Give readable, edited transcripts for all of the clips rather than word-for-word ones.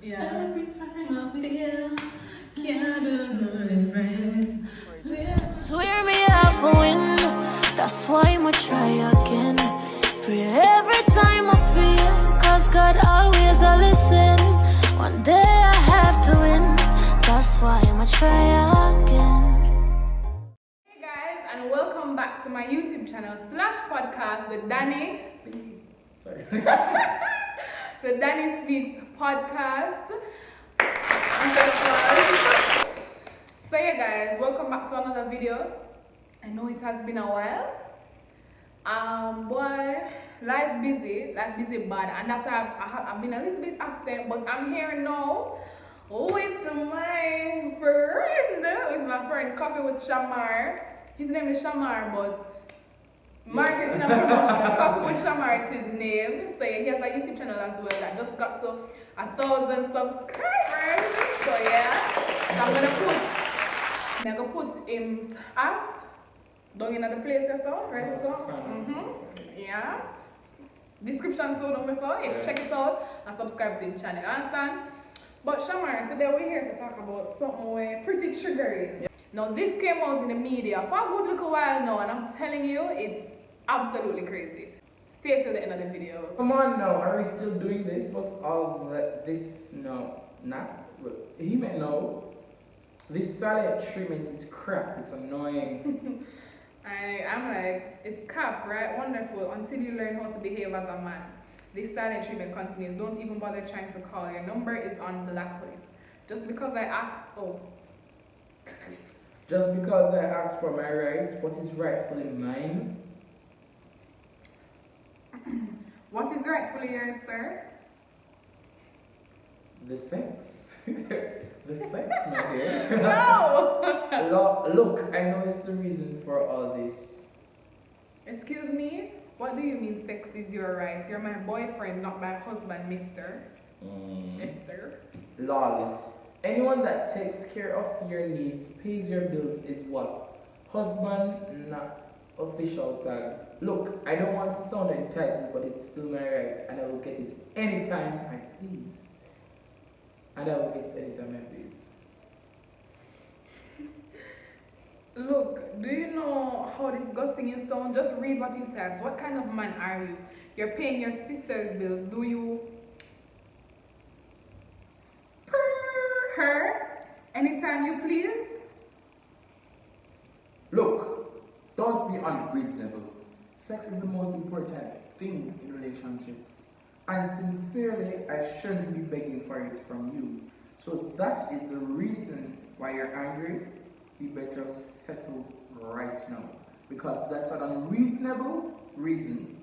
Yeah. Every time I feel can't do my friends. Swear me off a win. That's why I'ma try again. Pray every time I feel, cause God always a listen. One day I have to win. That's why I'ma try again. Hey guys, and welcome back to my YouTube channel / podcast, the Danny. Sorry. The Danny Speaks podcast. So yeah guys, welcome back to another video. I know it has been a while. Boy, life busy bad, and that's why I've been a little bit absent, but I'm here now with my friend CoffeewithShamar. His name is Shamar, but marketing and promotion. CoffeewithShamar is his name. So yeah, he has a YouTube channel as well that just got to 1,000 subscribers. So yeah, so I'm gonna put him at down in the place so right so. Yeah. Description too, don't miss out. Yeah. Check it out and subscribe to his channel. Understand? But Shamar, today we're here to talk about something pretty triggering. Yeah. Now this came out in the media for a good little while now, and I'm telling you, it's absolutely crazy. Stay till the end of the video. Come on now, are we still doing this? What's all this? No, not. He meant no. This silent treatment is crap. It's annoying. I'm like, it's cap, right? Wonderful. Until you learn how to behave as a man. This silent treatment continues. Don't even bother trying to call. Your number is on blacklist. Just because I asked, Just because I asked for my right, what is rightfully mine? What is rightfully yours, sir? The sex. The sex, my dear. No! Look, I know it's the reason for all this. Excuse me? What do you mean sex is your right? You're my boyfriend, not my husband, mister. Mister? Lol. Anyone that takes care of your needs, pays your bills is what? Husband, not official tag. Look, I don't want to sound entitled, but it's still my right, and I will get it anytime I please. And I will get it anytime I please. Look, do you know how disgusting you sound? Just read what you typed. What kind of man are you? You're paying your sister's bills. Do you her anytime you please? Look, don't be unreasonable. Sex is the most important thing in relationships. And sincerely, I shouldn't be begging for it from you. So that is the reason why you're angry. You better settle right now. Because that's an unreasonable reason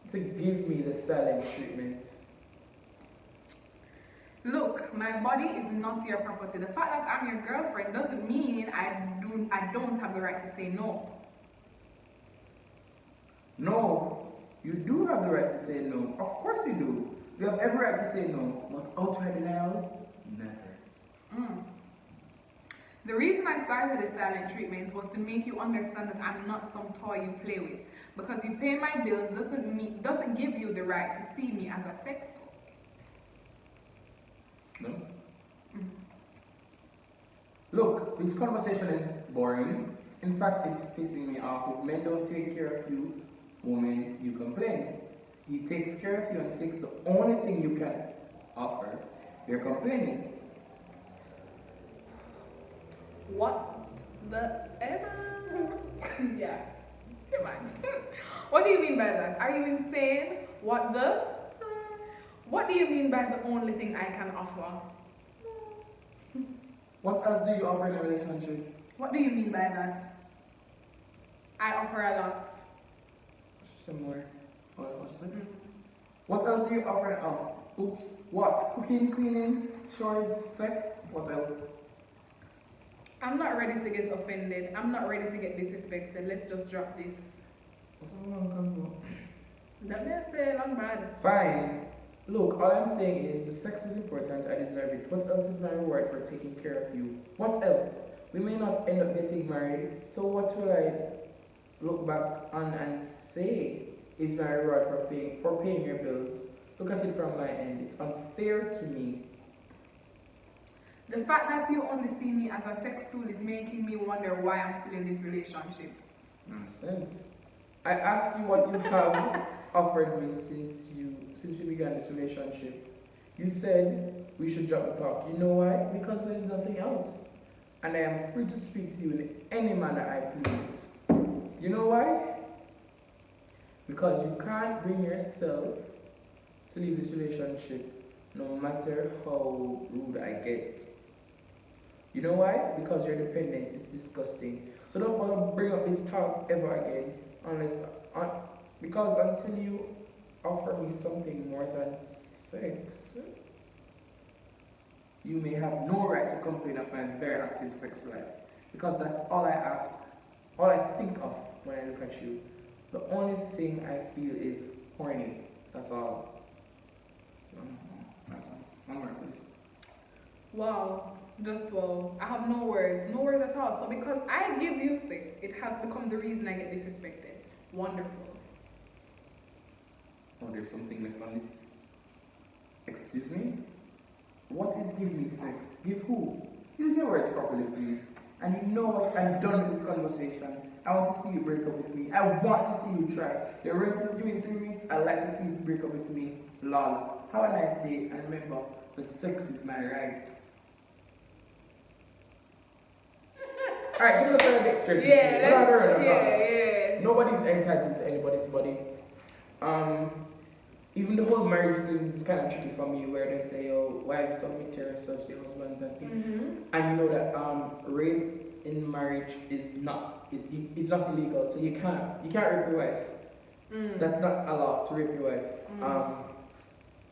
to give me the silent treatment. Look, my body is not your property. The fact that I'm your girlfriend doesn't mean I don't have the right to say no. No, you do have the right to say no. Of course you do. You have every right to say no. But outright denial, never. The reason I started the silent treatment was to make you understand that I'm not some toy you play with. Because you pay my bills doesn't give you the right to see me as a sex toy. No? Look, this conversation is boring. In fact, it's pissing me off. If men don't take care of you, women, you complain. He takes care of you and takes the only thing you can offer. You're complaining. What the ever? Yeah, too much. What do you mean by that? Are you insane? What do you mean by the only thing I can offer? What else do you offer in a relationship? What do you mean by that? I offer a lot. Similar. Oh, that's what she said? What else do you offer? Oops. What? Cooking, cleaning, chores, sex? What else? I'm not ready to get offended. I'm not ready to get disrespected. Let's just drop this. That may say long bad. Fine. Look, all I'm saying is the sex is important. I deserve it. What else is my reward for taking care of you? What else? We may not end up getting married. So what will I look back on and say is my reward for paying your bills? look at it from my end. It's unfair to me. The fact that you only see me as a sex tool is making me wonder why I'm still in this relationship. Nonsense. I asked you what you have offered me since we began this relationship. You said we should drop the talk. You know why? Because there's nothing else. And I am free to speak to you in any manner I please. You know why? Because you can't bring yourself to leave this relationship no matter how rude I get. You know why? Because you're dependent. It's disgusting. So don't want to bring up this talk ever again because until you offer me something more than sex, you may have no right to complain of my very active sex life. Because that's all I ask, all I think of when I look at you. The only thing I feel is horny. That's all. So, that's one word to this. Wow, just wow. I have no words at all. So because I give you sex, it has become the reason I get disrespected. Wonderful. Oh, there's something left on this. Excuse me? What is give me sex? Give who? Use your words properly, please. And you know what? I'm done with this conversation. I want to see you break up with me. I want to see you try. You're ready to do it in 3 weeks. I'd like to see you break up with me. Lol. Have a nice day. And remember, the sex is my right. Alright, so let's get straight into it. Yeah. Nobody's entitled to anybody's body. Even the whole marriage thing is kind of tricky for me, where they say, "Oh, wives submit to yourselves, to your husbands," and things. Mm-hmm. And you know that rape in marriage is not it's not illegal, so you can't rape your wife. That's not allowed to rape your wife.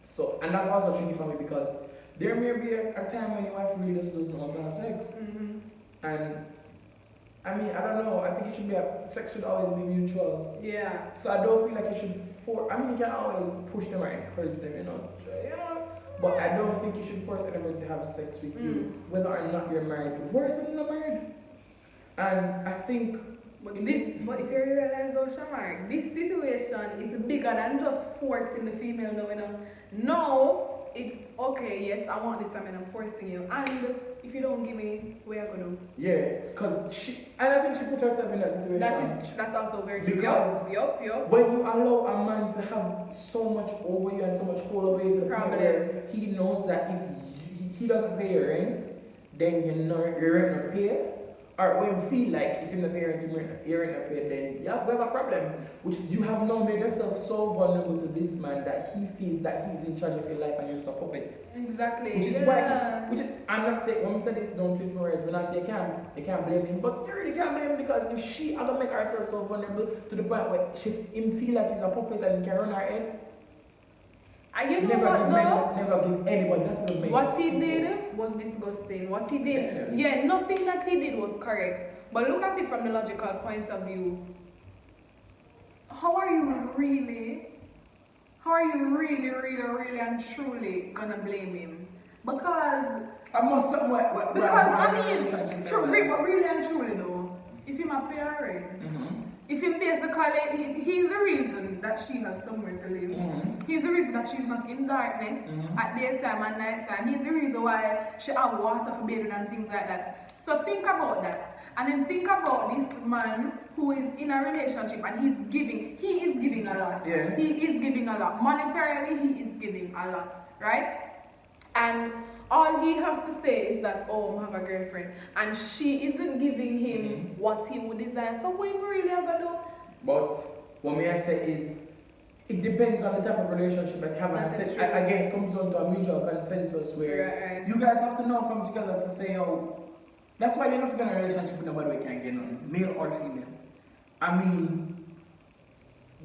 So and that's also tricky for me because there may be a time when your wife really just doesn't want to have sex, and I mean, I don't know. I think it should be sex should always be mutual. Yeah. So I don't feel like you should I mean, you can always push them or encourage them, you know. But I don't think you should force anyone to have sex with you, whether or not you're married. Worse than not married. And I think. But if you realize, oh, Shamar, this situation is bigger than just forcing the female, no, you know. No, it's okay. Yes, I want this, I'm forcing you, and if you don't give me, what are you gonna do? Yeah, because and I think she put herself in that situation. That's also very true. Because when you allow a man to have so much over you and so much hold over you to the point where he knows that if he doesn't pay your rent, then your rent not pay. Or when you feel like if you're not paying your rent not pay, then yeah, we have a problem. Which is you have now made yourself so vulnerable to this man that he feels that he's in charge of your life and you're just a puppet. Exactly. Which is why I'm not saying when we say this, don't twist my words. When I say you can't blame him, but you really can't blame him because if she ever make herself so vulnerable to the point where him feel like he's a puppet and he can run her head. And you know Never give anybody, not even men. What he did was disgusting. What he did, nothing that he did was correct. But look at it from the logical point of view. How are you really and truly gonna blame him? Because I must somewhat. True, but really and truly though, if him a parent, if him basically, he's the reason that she has somewhere to live. He's the reason that she's not in darkness at daytime and nighttime. He's the reason why she has water for bathing and things like that. So think about that. And then think about this man who is in a relationship and he is giving a lot. Yeah. He is giving a lot. Monetarily, he is giving a lot, right? And all he has to say is that, oh, I have a girlfriend. And she isn't giving him what he would desire. So what we really have to do? But what may I say is, it depends on the type of relationship that you have. Again, it comes down to a mutual consensus where you guys have to now come together to say, oh, that's why you're not going to a relationship with nobody who can't get on, male or female. I mean,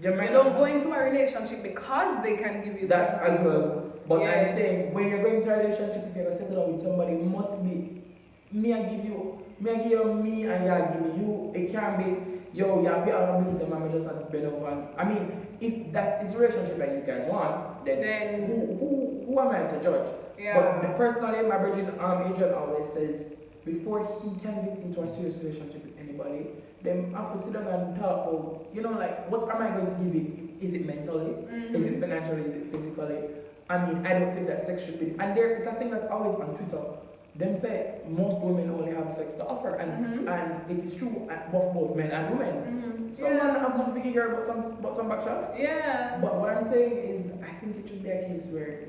you don't go into a relationship because they can give you that something. as well. But I'm saying when you're going to a relationship, if you're going to settle down with somebody, it must be me and give you me and you give me. It can't be yo, you pay all the bills, them and just have to bend over. I mean, if that is the relationship that you guys want, then who am I to judge? Yeah. But personally, my virgin Adrian always says, before he can get into a serious relationship with anybody, them have to sit down and talk about, you know, like, what am I going to give it? Is it mentally? Is it financially? Is it physically? I mean, I don't think that sex should be. And there, it's a thing that's always on Twitter. Them say most women only have sex to offer, and it is true for both men and women. Some men have not figured out about some backshot. Yeah. But what I'm saying is, I think it should be a case where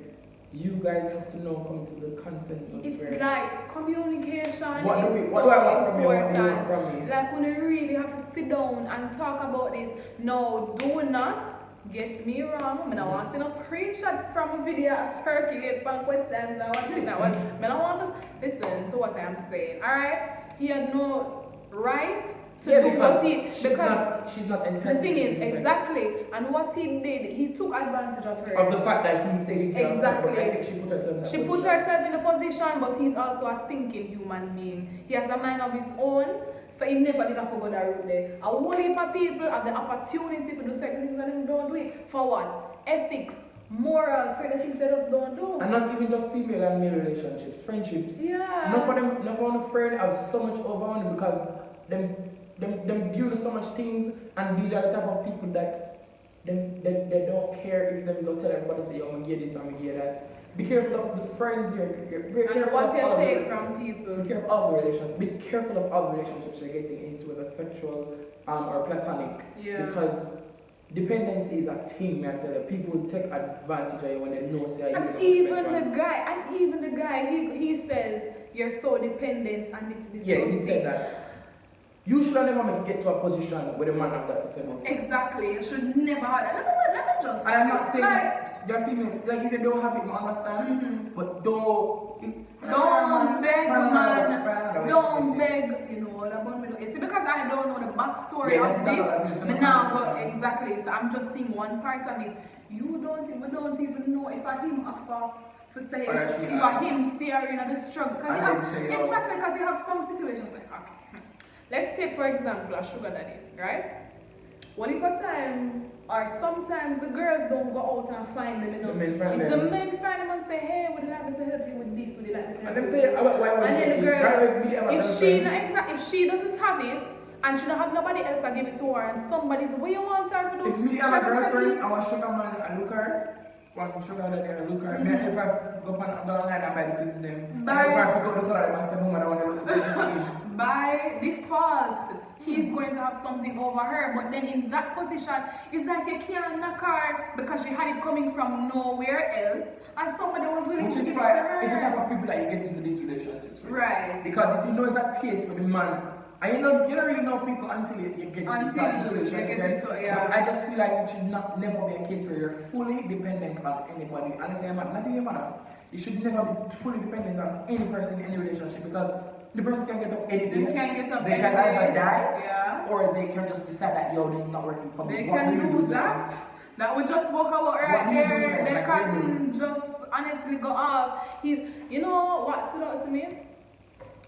you guys have to now come to the consensus. It's where like communication. what do I want from you? What do you want from me? Like when you really have to sit down and talk about this. No, do not get me wrong. I don't want to see no screenshot from a video circulate from questions. I want to see that one. I don't want to listen to what I am saying. Alright? He had no right to do what he she's not entitled. The thing is, exactly, and what he did, he took advantage of her. Of the fact that he's taking care of her. Exactly. But I think she put herself in that She position. put herself in a position, but he's also a thinking human being. He has a mind of his own, so he never did have to go that route there. A whole heap of people have the opportunity to do certain things and they don't do it. For what? Ethics, morals, certain things they just don't do. And not even just female and male relationships, friendships. Yeah. Not for a friend have so much over on because them build so much things, and these are the type of people that they don't care if them go tell everybody say, yo, I'm gonna get this, I'm gonna get that. Be careful of the friends here. Be careful And what of you all take the- from people. Be careful of the relation. Be careful of all the relationships you're getting into, whether sexual or platonic. Yeah. Because dependency is a thing, man. I tell you, people will take advantage of you when they know say you. And even the guy, he says you're so dependent and it's disgusting. Yeah, he said that. You should never get to a position where the man have that for seven. Exactly, you should never have that. Let me just. And I'm not saying like, you're female. Like if you don't have it, I understand. But don't beg, man. Don't beg. beg. You know what about me? You see, because I don't know the backstory Yeah, of that's this. Me now go exactly. So I'm just seeing one part of it. We don't even know if I him offer. To say if I him see her in the struggle. Because you have some situations like okay. Let's take for example a sugar daddy, right? One time or sometimes the girls don't go out and find them, you know. The men find them and say, hey, would it like me to help you with this? Would you like me to help you with this? And then the girl, if she doesn't have it and she don't have nobody else to give it to her and somebody's where you want her to do. If me have a girlfriend, I want sugar man and look her. One sugar daddy and look her. Me and her go online and buy the things them. Pick up the color and say, Mom, I want to look at the by default, he's going to have something over her, but then in that position, it's like you can't knock her because she had it coming from nowhere else, and somebody was willing to give it to her. It's the type of people that you get into these relationships with. Right. Because if you know it's a case with the man, and you don't really know people until you get into that situation. But I just feel like it should never be a case where you're fully dependent on anybody. Unless you're mad, nothing you're mad. You should never be fully dependent on any person in any relationship because the person can get up any day. They can either die, yeah, or they can just decide that yo, this is not working for me. They can do that. That would just walk about right there. They can just honestly go off. You know what stood out to me?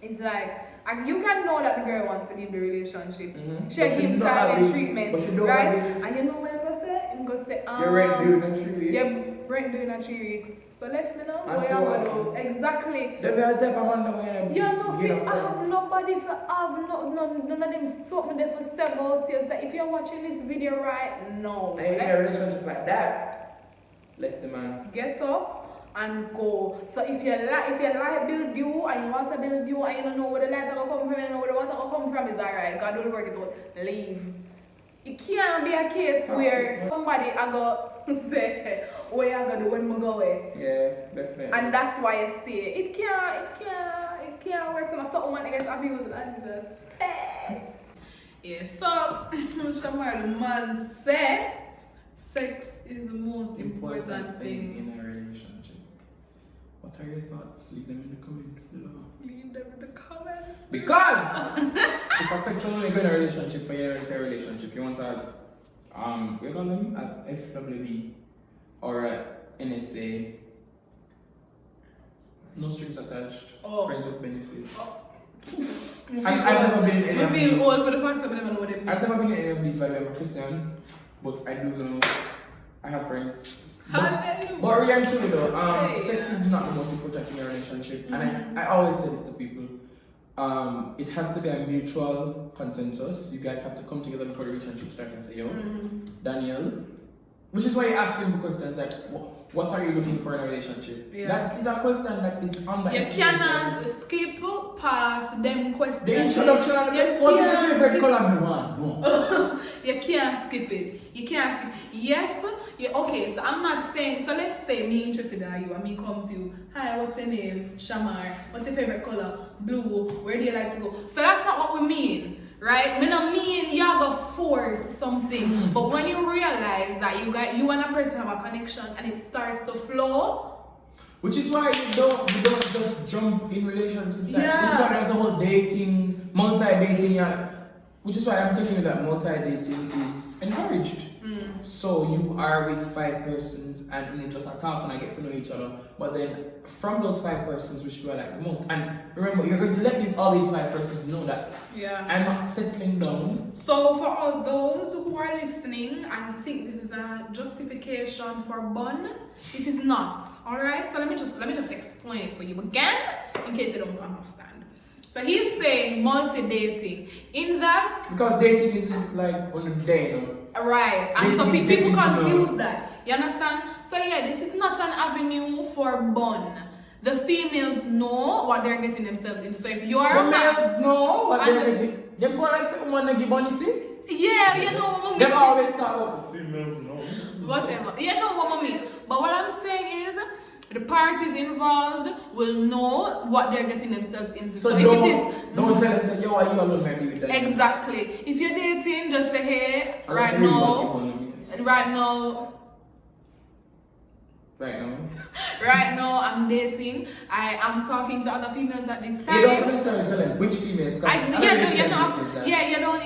It's like, and you can know that the girl wants to leave the relationship. She gives silent treatment, right? And you know what I'm gonna say? I'm gonna say, you're rent due in 3 weeks. Yeah, rent due in 3 weeks. So left me now. What you gonna do? Exactly. Then we are type of man that you know, I have nobody for have none of them something there for several years. So if you're watching this video right now, and in a relationship like that, left the man. Get up and go. So if your light build you and you want to build you and you don't know where the light will come from, you know where the water will come from, is alright. God will work it out. Leave. It can't be a case where somebody I go say, what you gonna do when we go away? Yeah, definitely. And that's why you stay. It can't work. So I saw woman against abuse and Jesus. Hey. Yeah, so Shamar, the man said sex is the most important thing in a relationship. What are your thoughts? Leave them in the comments below. Leave them in the comments. Because if a sex only go in a relationship for your entire relationship, you want to we call them at FWB or NSA. No strings attached. Friends with benefits. I've never been in any of these. Old for the fact that I never know what it means. I've never been in any of these, by the way. I'm a Christian, but I do know I have friends. But really and truly though, sex is not the most important in a relationship. And I always say this to people. it has to be a mutual consensus. You guys have to come together before the relationship starts and say, yo, Daniel, which is why you ask him questions like, what are you looking for in a relationship? Yeah. That is a question that is underestimated. You cannot skip past them questions. The introduction and what is your favorite color? No. You can't skip it. You can't skip. Yes. Yeah, okay, so I'm not saying, so let's say me interested in you and me come to you, hi, what's your name? Shamar. What's your favorite color? Blue. Where do you like to go? So that's not what we mean, right? Me not mean you have to force something. But when you realize that you and a person have a connection and it starts to flow. Which is why you don't just jump in relationships. Yeah. Which is why there's a whole dating, multi-dating, which is why I'm telling you that multi-dating is encouraged. So you are with 5 persons and you just talk and get to know each other. But then from those 5 persons, which you are like the most, and remember, you're going to let all these 5 persons know that I'm not settling down. So for all those who are listening, I think this is a justification for bun. It is not. Alright? So let me just explain it for you again in case you don't understand. So he's saying multi-dating. In that, because dating isn't like on a day, no? Right, and so people confuse that. You understand? So yeah, this is not an avenue for bun. The females know what they're getting themselves into. So if you are the males know what they're getting. They go like someone to give money, see? Yeah, you know what I mean. They always talk about the females know. Whatever. You know what I mean. But what I'm saying is, the parties involved will know what they're getting themselves into. So if don't, it is, don't tell them, say, yo, are you alone, maybe with that? Exactly. If you're dating, just say, hey, right now, I'm dating. I am talking to other females at this time. You don't necessarily tell them which females. You don't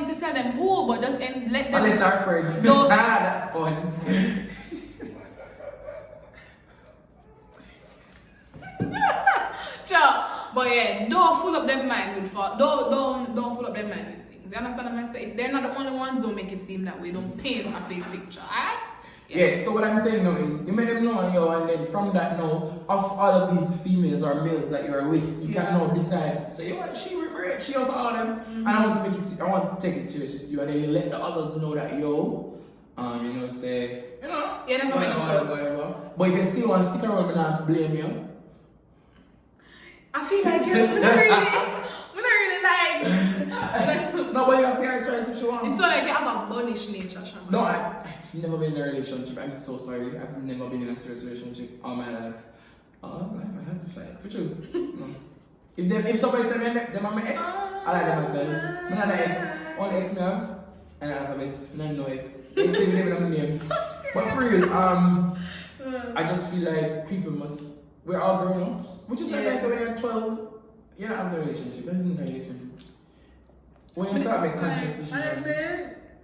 need to tell them who, but just let them. Unless our friend. That's fun. But yeah, don't fool up their mind with don't fool up their mind with things. You understand what I'm saying? If they're not the only ones, don't make it seem that way. Don't paint a fake picture. Alright? Yeah, so what I'm saying now is you make them know yo, and then from that now, of all of these females or males that you are with, you can now decide, say, you know what, she over all of them, and I want to take it serious with you, and then you let the others know that say, whatever. But if you still want to stick around and not blame you, I feel like you're really like. No, but you have fair choice if you want. It's so like you have a bunnish nature, Shama. No, I've never been in a relationship. I'm so sorry. I've never been in a serious relationship all my life. I had to fight. For true. No. If somebody said them are my ex, I like them and tell them. I'm not an ex. Only ex me have. And alphabet. I'm no ex. Ex even name my name. But for real, I just feel like people we're all grown ups. Which is like I said, when you're 12, you're not having a relationship. That isn't a relationship. When you start making conscious decisions.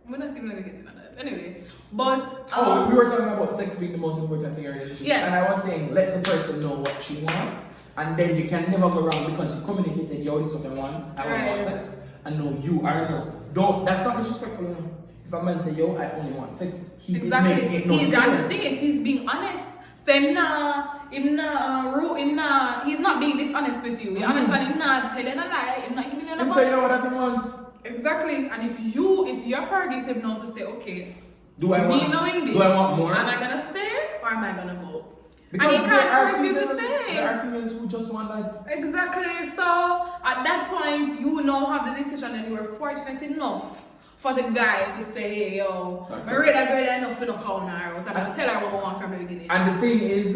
We're not even getting into that. Anyway, but we were talking about sex being the most important thing in a relationship. Yeah. And I was saying, let the person know what she wants, and then you can never go wrong because you communicated, yo, this is what I want. I want sex. And no, you are no. Don't. That's not disrespectful enough. If a man say, yo, I only want sex, he is making it known. And the thing is, he's being honest. So he's not being dishonest with you. You understand? He's not telling a lie. He's not giving you a lie. So you know what I want. Exactly. And if it's your prerogative now to say, okay, do I want more? Am I gonna stay or am I gonna go? Because and he can't force you to stay. There are females who just want that. Exactly. So at that point, you now have the decision, and you were fortunate enough for the guy to say, hey, yo, I read that girl enough for no call her out. I'm gonna tell her what I want from the beginning. And the thing is,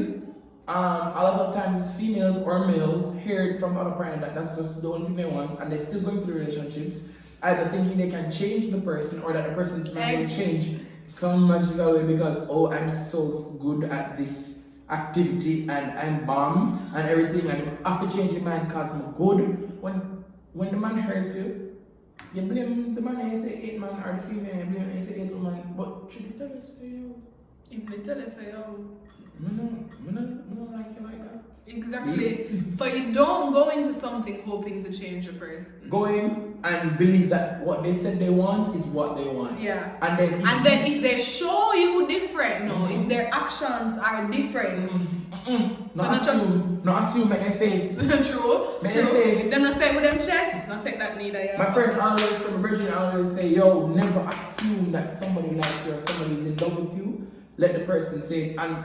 a lot of times females or males hear it from other parents that that's just the only thing they want, and they're still going through relationships, either thinking they can change the person or that the person's not going to change some magical way because, I'm so good at this activity and I'm bomb and everything, and I have to change the man because I'm good. When the man hurts you, you blame the man and you say 8 man, or the female you blame and you say 8 woman. But should you tell us, yo? You can tell us, yo. I don't like you like that. Exactly. So you don't go into something hoping to change the person. Go in and believe that what they said they want is what they want. Yeah. And then if they show you different, if their actions are different, Not assume, make them say it. True. Make them say If it. them not say it with them chest, not take that neither. Yeah. My friend always, my virgin always say, yo, never assume that somebody likes you or somebody is in love with you. Let the person say it. And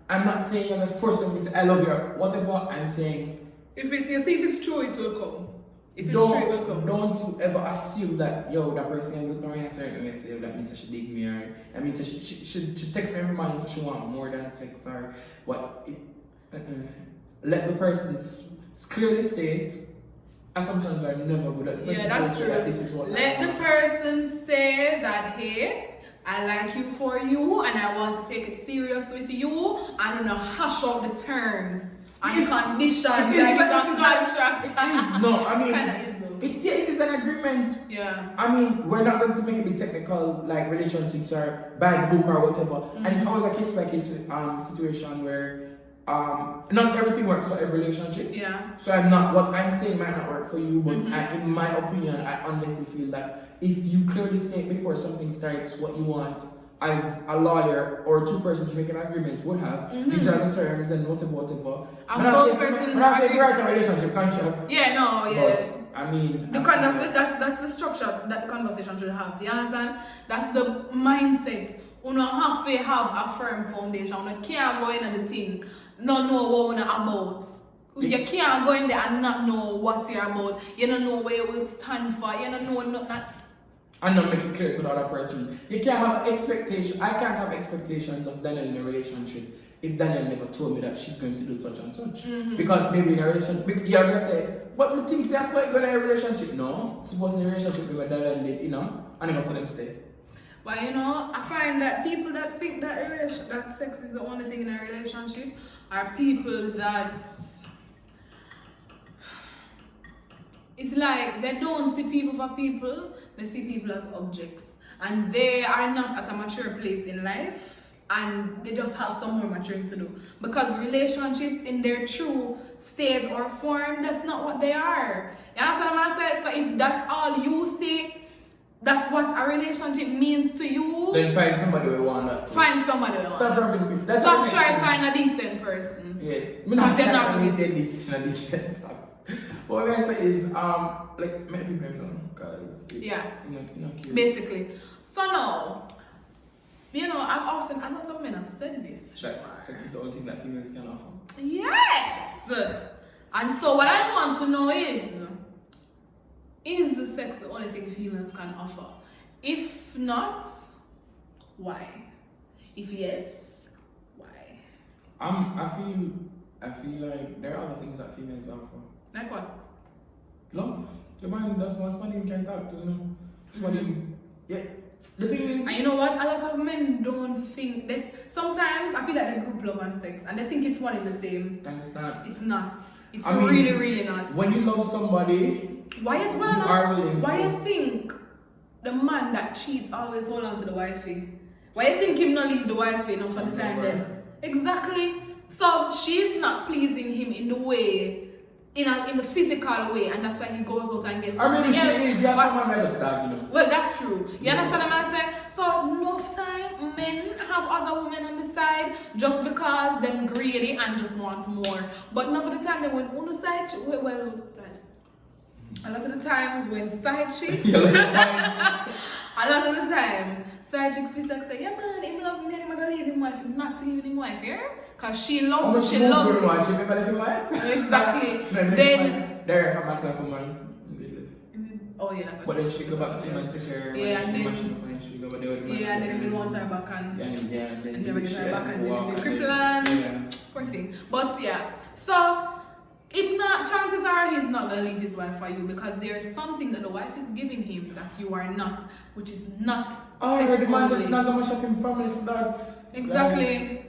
I'm not saying you're just force them to say, I love you or whatever. I'm saying, If it's true, it will come. If it's true, it will come. Don't you ever assume that, yo, that person look at me a certain way and say, that means that she dig me, or that means that she text me every morning so she want more than sex, or what. Let the person clearly state. Assumptions are never good. At the person that's true. that this is what Let the person say that, hey, I like you for you and I want to take it serious with you. I don't know, hash out the terms and conditions. It is contract. It is, no, I mean, Kinda is, though. it is an agreement. Yeah. I mean, we're not going to make it be technical, like relationships or by the book or whatever. And if I was a case by case situation where not everything works for every relationship. Yeah. So what I'm saying might not work for you, but in my opinion, I honestly feel that if you clearly state before something starts what you want, as a lawyer or two persons make an agreement would have, these are the terms and whatever. And both persons when I say you write a relationship contract. Yeah, no, yeah. But, I mean, that's the structure that the conversation should have. You understand? That's the mindset. You don't have to have a firm foundation. You can't go in and the thing, not know what you're about. You can't go in there and not know what you're about. You don't know where you will stand for. You don't know nothing. And not make it clear to the other person. You can't have expectations. I can't have expectations of Daniel in a relationship if Daniel never told me that she's going to do such and such. Because maybe in a relationship, you're going to say, but me think that's why you go in a relationship. No, suppose in a relationship with Daniel did, I never saw them stay. But I find that people that think that sex is the only thing in a relationship are people that it's like they don't see people for people, they see people as objects. And they are not at a mature place in life and they just have some more maturing to do. Because relationships in their true state or form, that's not what they are. You understand what I'm saying? So if that's all you see, that's what a relationship means to you. Then find somebody who want that. Find somebody who Stop want rubbing people. that. Stop trying to find a decent person. Yeah. Because they're not really decent. Stop. What I'm say is, like, make people know, because Basically. So now, I've often, a lot of men have said this. Sex is the only thing that females can offer. Yes! And so what I want to know is the sex the only thing females can offer? If not, why? If yes, why? I feel like there are other things that females offer. Like what? Love. The man does want somebody you can talk to, Somebody, yeah. The thing is, and you know what? A lot of men don't think that. Sometimes I feel like they group love and sex, and they think it's one and the same. Thanks, not. It's not. It's I mean, really, really not. When you love somebody, why you you think the man that cheats always hold on to the wifey? Why you think him not leave the wifey enough for the time then? Exactly. So she's not pleasing him in the way. In the physical way, and that's why he goes out and gets something else. she is, you have someone ready to start, Well, that's true. You understand what I'm saying? So, enough time, men have other women on the side just because they're greedy and just want more. But enough of the time, when on the side, a lot of the times when side chicks, a lot of the times, side chicks feel like say, yeah man, he love me, I'm gonna leave him wife, I'm not leaving him wife, yeah? Cause she loves him. Exactly. Then there from my black woman. Oh yeah, that's but then she go back to him and take care of her. Yeah, and then she go back there with and then he wants her back and then never get her back and then the cripple poor thing. But yeah, so if not, chances are he's not gonna leave his wife for you because there's something that the wife is giving him that you are not, which is not. Oh, the man is not gonna shop him family for that. Exactly.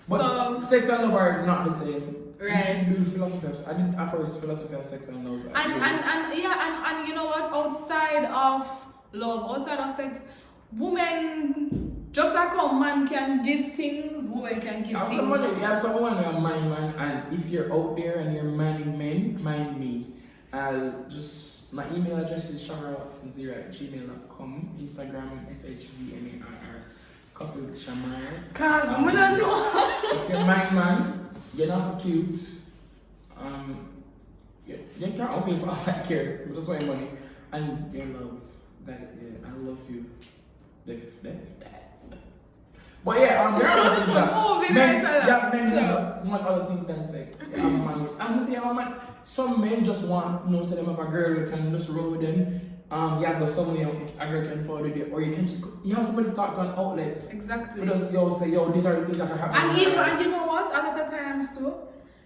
But so sex and love are not the same. Right. You should do philosophy. I didn't first philosophy of sex and love. And you know what? Outside of love, outside of sex, women just like how man can give things, women can give things. You have someone who are mind man, and if you're out there and you're minding men, mind me. My email address is shamar0@gmail.com, Instagram shvmar, CoffeewithShamar. Cause I don't know. If you're mind man, you're not cute. You can't only for all I care, but just want your money. And your love. That, yeah, I love you. But yeah, there are other things that men want other things than sex. You have a man, as I say, you have a man. Some men just want, say them have a girl you can just roll with them. You go somewhere a girl can follow you, or you can just you have somebody talk to an outlet. Exactly. For just say, these are the things that are happening. And you know what? A lot of times too,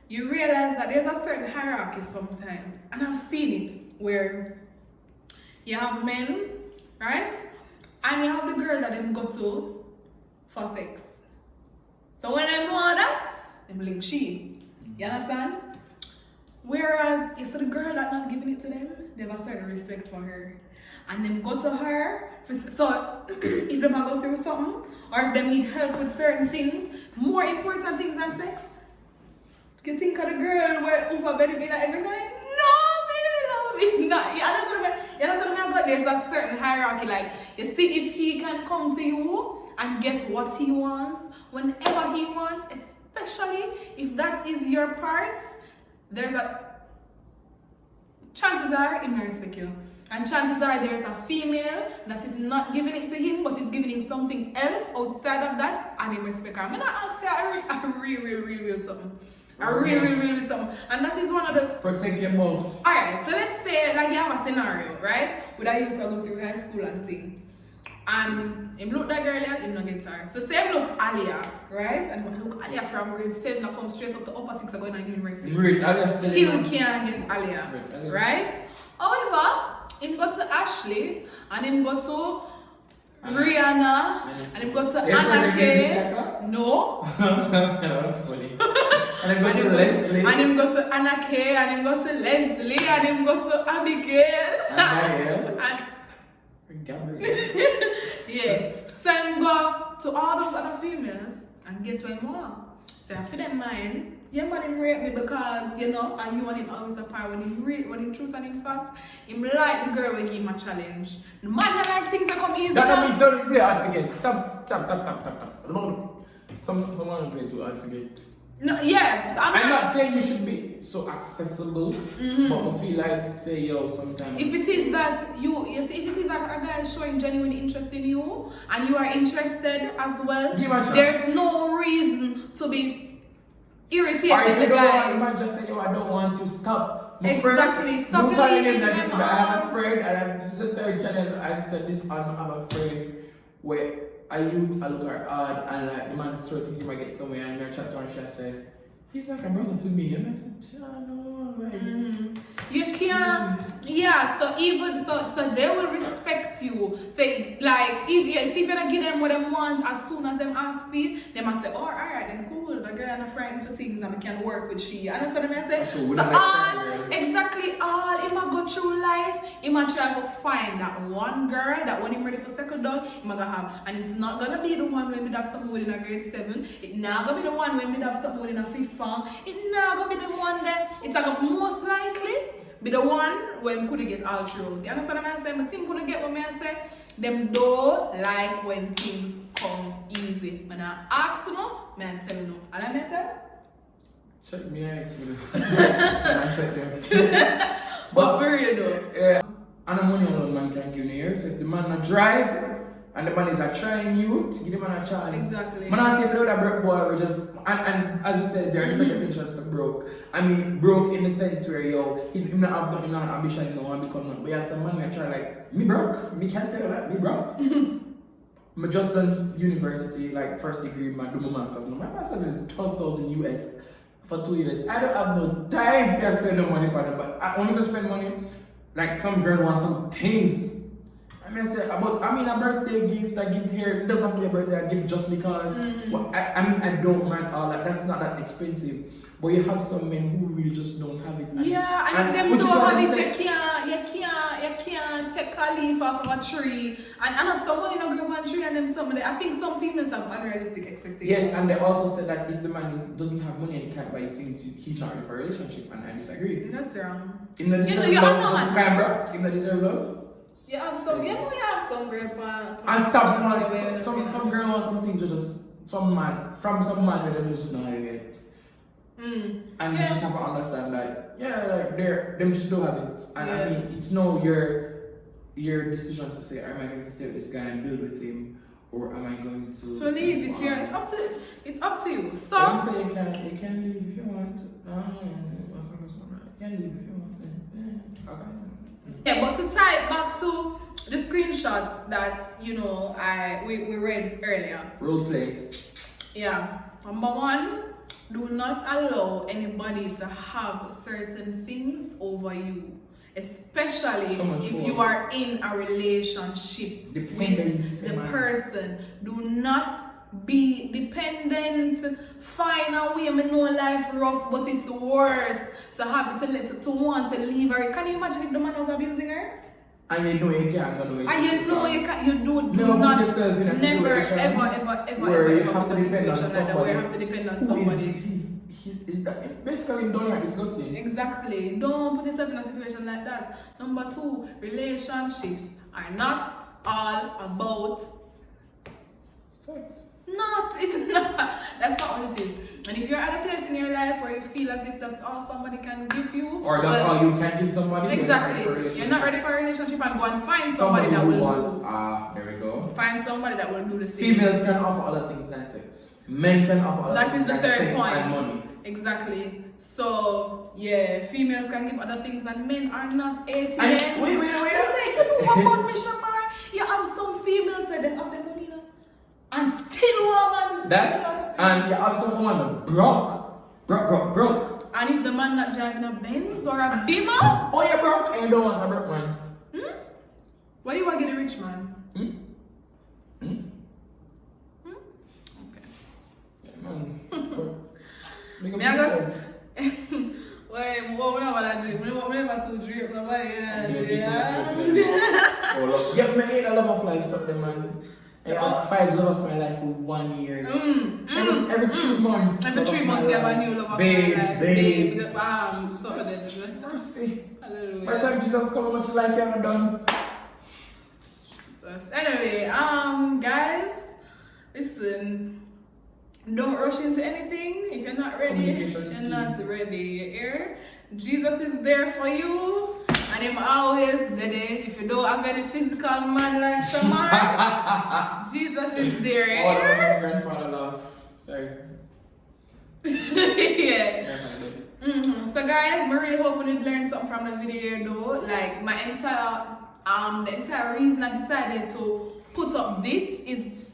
you realize that there's a certain hierarchy sometimes, and I've seen it where you have men, right, and you have the girl that them go to for sex. So when I know that, them link she. You understand? Whereas it's the girl that not giving it to them, they have a certain respect for her. And them go to her, so if them go through something, or if they need help with certain things, more important things than sex, you think of the girl where Ufa Benny be like every night? No, baby, not. You understand what I got? There's a certain hierarchy, like, you see if he can come to you and get what he wants, whenever he wants, especially if that is your part, there's a chances are he may respect you, and chances are there's a female that is not giving it to him but is giving him something else outside of that, and he respect her. I'm gonna ask you a real something. Real something. And that is one of the protect your both. Alright, so let's say like you have a scenario, right? With I used to go through high school and thing. And him look that girl here, him not get her. So say him look Alia, right? And when I look Alia from grade 7, I come straight up to upper 6 going to university. Still can't get Alia, right? However, him go to Ashley, and him go to Rihanna, and him go to Anna K. No. Funny. And him go to Leslie. And him go to Anna K, and him go to Leslie, and him go to Abigail. And Gabriel. Yeah. So him go to all those other females and get what him want. So I feel in mind, yeah man, him rate me because, and you and him always apart when him truth and in fact, him like the girl will give him a challenge. The man like things that come easy. That means don't play hard forget. Stop. Someone will play too hard forget. No, yeah. So I'm not saying you should be so accessible, but I feel like say sometimes. If it is that you see, if it is that a guy is showing genuine interest in you and you are interested as well, there's no reason to be irritated. Or if the you don't guy. want, you might just say, I don't want to stop. Exactly. Stop telling believing him that them I have a friend, and this is the third channel I've said this on. I have a friend where I look her hard, and like the man sort of think he might get somewhere, and I chat to her and she said, he's like a brother to me, and I said, no, like you can't, yeah. So even so they will respect you. Say like if you don't give them what they want as soon as them ask for it, they must say, oh, alright, then cool. The girl and a friend for things and we can work with she. Understand what I say? So all he might go through life, he might try to find that one girl that when he's ready for settle down, he might have, and it's not gonna be the one when we have something within a grade 7. It's not gonna be the one when we have something within a 5th form. It's not gonna be the one that it's gonna most likely be the one when couldn't get all through. You understand what I say? My team couldn't get what I say. Them don't like when things come easy. When I ask you no, I tell you no. And I tell check me and explain. I said them. But for real though. And the money alone man can give you. So if the man not drive and the man is a trying youth, give the man a chance. Exactly. Man, I say if you know that broke boy, we just and as you said, there are different definitions to broke. I mean, broke in the sense where he not have nothing, not ambition, he don't want to become nothing. But you have some man that try like me broke, me can't tell you that, me broke. I just done university, like first degree, I do my masters. No, my masters is 12,000 US for 2 years. I don't have no time to spend no money for them, but I only spend money. Like some girl wants some things. I mean a birthday gift, I gift here. It doesn't have to be a birthday, I gift just because. But I don't mind all that. That's not that expensive. But you have some men who really just don't have it. Yeah, and if them don't have it, you can't take a leaf off of a tree. And I know someone in a group on tree and them somebody. I think some females have unrealistic expectations. Yes, and they also said that if the man doesn't have money and he can't buy things, he's not ready for a relationship, and I disagree. That's wrong. In the deserve love, just kind of broke. In the deserve love. You have some, we have some girl and stop, some girl wants some things with just some man, from some man where they just not really get. And you just have to understand that, like them just don't have it. And I mean, it's no your decision to say, am I going to stay with this guy and build with him, or am I going to leave? It's up to you. So I'm saying you can leave if you want. You can leave if you want. Okay. Yeah, but to tie it back to the screenshots that we read earlier. Role play. Yeah. Number one, do not allow anybody to have certain things over you, especially if you are in a relationship with the person. Do not be dependent. Find a way. I know life rough, but it's worse to have to want to leave her. Can you imagine if the man was abusing her? And you know you can't go away. And you know you can't. You do never not. Put yourself in a Never, situation ever where you have to depend on somebody. Where you have to depend on somebody. Is that basically done or disgusting? Exactly. Don't put yourself in a situation like that. Number two, relationships are not all about sex. It's not. That's not what it is. And if you're at a place in your life where you feel as if that's all somebody can give you, or that's all you can give somebody, exactly. You're not ready for a relationship, and go and find somebody that will there we go. Find somebody that will do the same. Females can offer other things than sex. Men can offer other things than sex and money. Exactly. So yeah, females can give other things and men are not ATM. Wait. It's like, you know what about me, Shamar? You have some females where they have the money now and still woman. And you have some woman broke. And if the man not driving a Benz or a Beamer, oh, you broke and you don't want a broke man. Why you want to get a rich man? Okay. Yeah, man. Me I just wait, what we about to drink? Me about to drink. Nobody. Yeah, me ain't a love of life, something, man. I have 5 love of my life for 1 year. Every 3 months. Every 3 months you have a new love of my life. Babe. Stop it. Mercy. Hallelujah. By the time Jesus come, how much life you have done? Anyway, guys, listen. Don't rush into anything. If you're not ready, you're not ready. You hear? Jesus is there for you. And him always there. If you don't have any physical man like Shamar, Jesus is there. Oh, that was my grandfather love. Sorry. Yeah. So guys, I really hope you learned something from the video though. Like the entire reason I decided to put up this is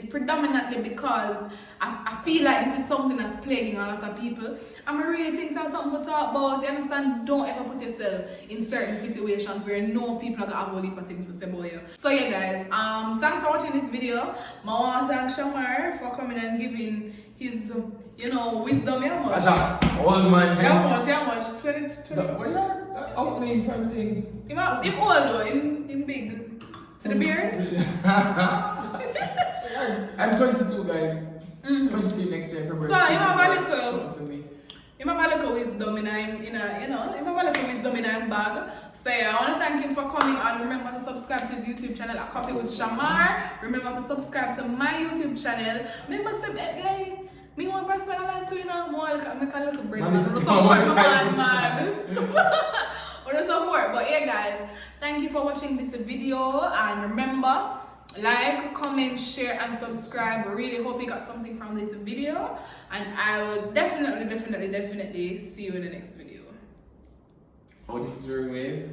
predominantly because I feel like this is something that's plaguing a lot of people. And I really think that's something to talk about. You understand? Don't ever put yourself in certain situations where you know people are gonna have a heap of things to say about you. So yeah guys, thanks for watching this video. I want to thank Shamar for coming and giving his wisdom. How much? Old man. How much? 20. Well, yeah, outplaying everything. Him old though, him big. To the beard? I'm 22 guys. 23 next year, February. So you have a little wisdom in him bag. So yeah, I want to thank him for coming and remember to subscribe to his YouTube channel at Coffee with Shamar. Remember to subscribe to my YouTube channel. Remember to me want to spend a life too, more like make a little break. Support. But yeah guys, thank you for watching this video, and remember, like, comment, share and subscribe. Really hope you got something from this video, and I will definitely see you in the next video. Oh, this is your wave.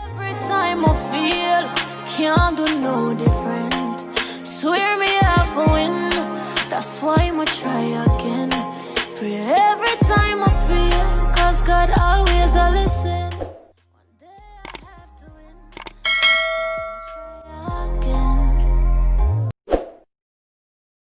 Every time I feel can't do no different, swear me have a win, that's why I'ma try again. Pray every time I feel, cause God always a listen.